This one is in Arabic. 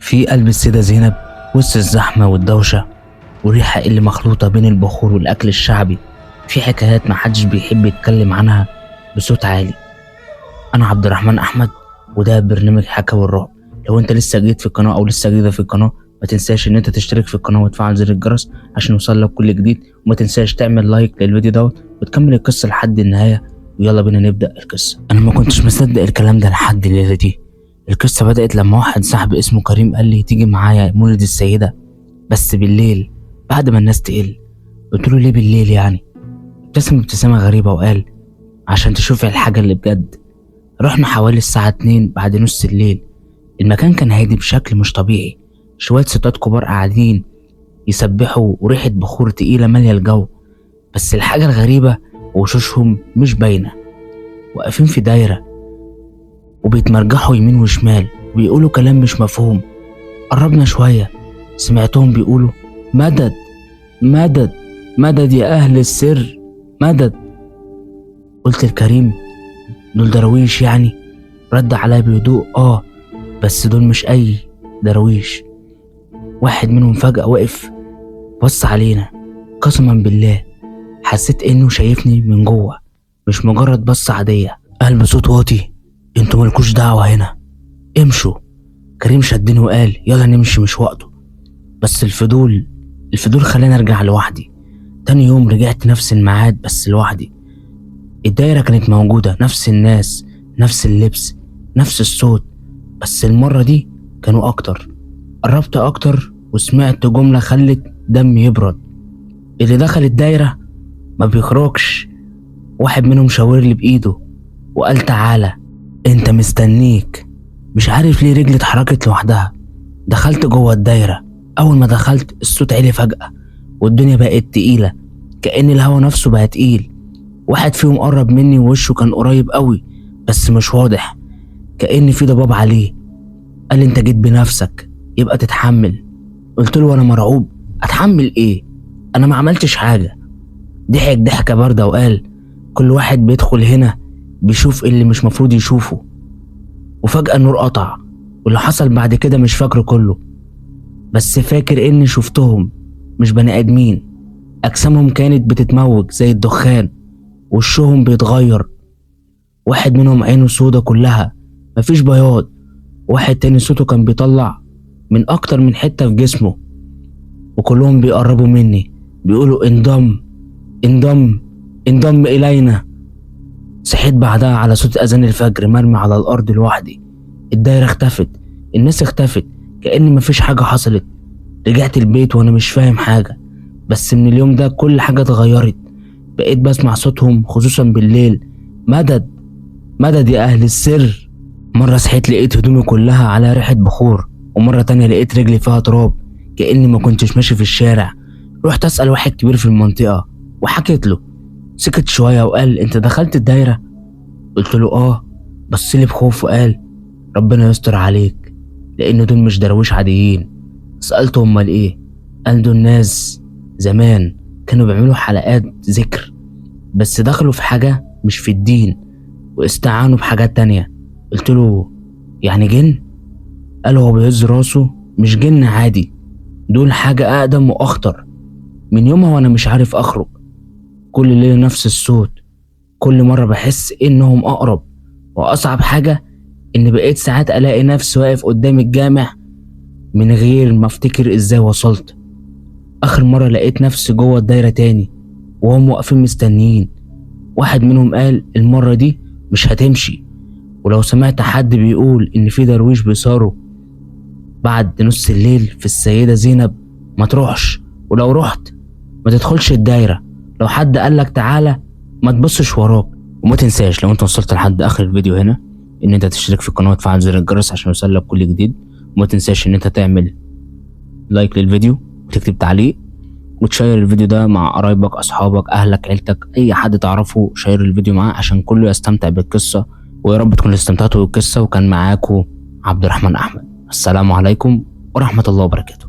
في قلب السيدة زينب وسط الزحمة والدوشة والريحة اللي مخلوطة بين البخور والأكل الشعبي، في حكايات محدش بيحب يتكلم عنها بصوت عالي. أنا عبد الرحمن أحمد وده برنامج حكاوي الرعب. لو أنت لسه جديد في القناة أو لسه جديدة في القناة، ما تنساش إن أنت تشترك في القناة وتفعل زر الجرس عشان يوصلك كل جديد، وما تنساش تعمل لايك للفيديو دوت وتكمل القصة لحد النهاية. ويلا بينا نبدأ القصة. أنا ما كنتش مصدق الكلام ده لحد الليلة دي. القصة بدأت لما واحد صاحبي اسمه كريم قال لي تيجي معايا مولد السيدة بس بالليل بعد ما الناس تقل. قلت له ليه بالليل يعني؟ ابتسم ابتسامة غريبة وقال عشان تشوف الحاجة اللي بجد. رحنا حوالي الساعة 2 بعد نص الليل. المكان كان هادي بشكل مش طبيعي، شوية ستات كبار قاعدين يسبحوا وريحة بخور تقيلة مالية الجو. بس الحاجة الغريبة وشوشهم مش باينة، واقفين في دايرة وبيتمرجحوا يمين وشمال وبيقولوا كلام مش مفهوم. قربنا شوية سمعتهم بيقولوا مدد مدد مدد يا أهل السر مدد. قلت لكريم دول درويش يعني؟ رد عليا بهدوء بس دول مش أي درويش. واحد منهم فجأة وقف بص علينا، قسما بالله حسيت إنه شايفني من جوه مش مجرد بصة عادية. قال بصوت واطي انتوا مالكوش دعوة هنا، امشوا. كريم شدني وقال يلا نمشي مش وقته. بس الفضول خلاني ارجع لوحدي. تاني يوم رجعت نفس الميعاد بس لوحدي. الدايرة كانت موجودة، نفس الناس نفس اللبس نفس الصوت، بس المرة دي كانوا اكتر. قربت اكتر وسمعت جملة خلت دمي يبرد. اللي دخل الدايرة ما بيخرجش. واحد منهم شاور لي بايده وقال تعالى انت مستنيك. مش عارف ليه رجلي اتحركت لوحدها. دخلت جوه الدايرة. اول ما دخلت الصوت عالي فجأة والدنيا بقت تقيلة، كأن الهوا نفسه بقى تقيل. واحد فيهم قرب مني ووشه كان قريب قوي بس مش واضح، كأن في ضباب عليه. قال انت جيت بنفسك يبقى تتحمل. قلت له وانا مرعوب اتحمل ايه؟ انا ما عملتش حاجة. ضحك ضحكة باردة وقال كل واحد بيدخل هنا بيشوف اللي مش مفروض يشوفه. وفجأة النور قطع، واللي حصل بعد كده مش فاكره كله، بس فاكر اني شفتهم مش بني ادمين. اجسامهم كانت بتتموج زي الدخان، وشهم بيتغير. واحد منهم عينه سودا كلها مفيش بياض. واحد تاني صوته كان بيطلع من اكتر من حتة في جسمه. وكلهم بيقربوا مني بيقولوا انضم انضم انضم الينا. صحيت بعدها على صوت اذان الفجر مرمي على الارض لوحدي. الدايرة اختفت، الناس اختفت، كأن مفيش حاجة حصلت. رجعت البيت وانا مش فاهم حاجة، بس من اليوم ده كل حاجة اتغيرت. بقيت بسمع صوتهم خصوصا بالليل، مدد مدد يا اهل السر. مرة صحيت لقيت هدومي كلها على ريحة بخور، ومرة تانية لقيت رجلي فيها تراب كأني ما كنتش ماشي في الشارع. رحت اسأل واحد كبير في المنطقة وحكيت له. سكت شوية وقال انت دخلت الدايرة؟ قلت له بصلي بخوف وقال ربنا يستر عليك، لان دول مش درويش عاديين. سألته امال ايه؟ قال دول ناس زمان كانوا بيعملوا حلقات ذكر، بس دخلوا في حاجة مش في الدين واستعانوا بحاجات تانية. قلت له يعني جن؟ قال هو بيهز راسه مش جن عادي، دول حاجة اقدم واخطر. من يومها وانا مش عارف اخرج. كل ليلة نفس الصوت، كل مرة بحس انهم اقرب. واصعب حاجة ان بقيت ساعات الاقي نفسي واقف قدام الجامع من غير ما افتكر ازاي وصلت. اخر مرة لقيت نفسي جوه الدايرة تاني وهم واقفين مستنيين. واحد منهم قال المرة دي مش هتمشي، ولو سمعت حد بيقول ان في درويش بيصاروا بعد نص الليل في السيدة زينب ما تروحش، ولو رحت ما تدخلش الدايرة. لو حد قالك تعالى ما تبصش وراك. وما تنساش لو انت وصلت لحد اخر الفيديو هنا ان انت تشترك في القناة وتفعل زر الجرس عشان يوصلك كل جديد. وما تنساش ان انت تعمل لايك للفيديو وتكتب تعليق وتشير الفيديو ده مع قرايبك اصحابك اهلك عيلتك اي حد تعرفه. شير الفيديو معاه عشان كله يستمتع بالقصة. ويا رب تكونوا استمتعتوا بالقصة. وكان معاكم عبد الرحمن احمد. السلام عليكم ورحمة الله وبركاته.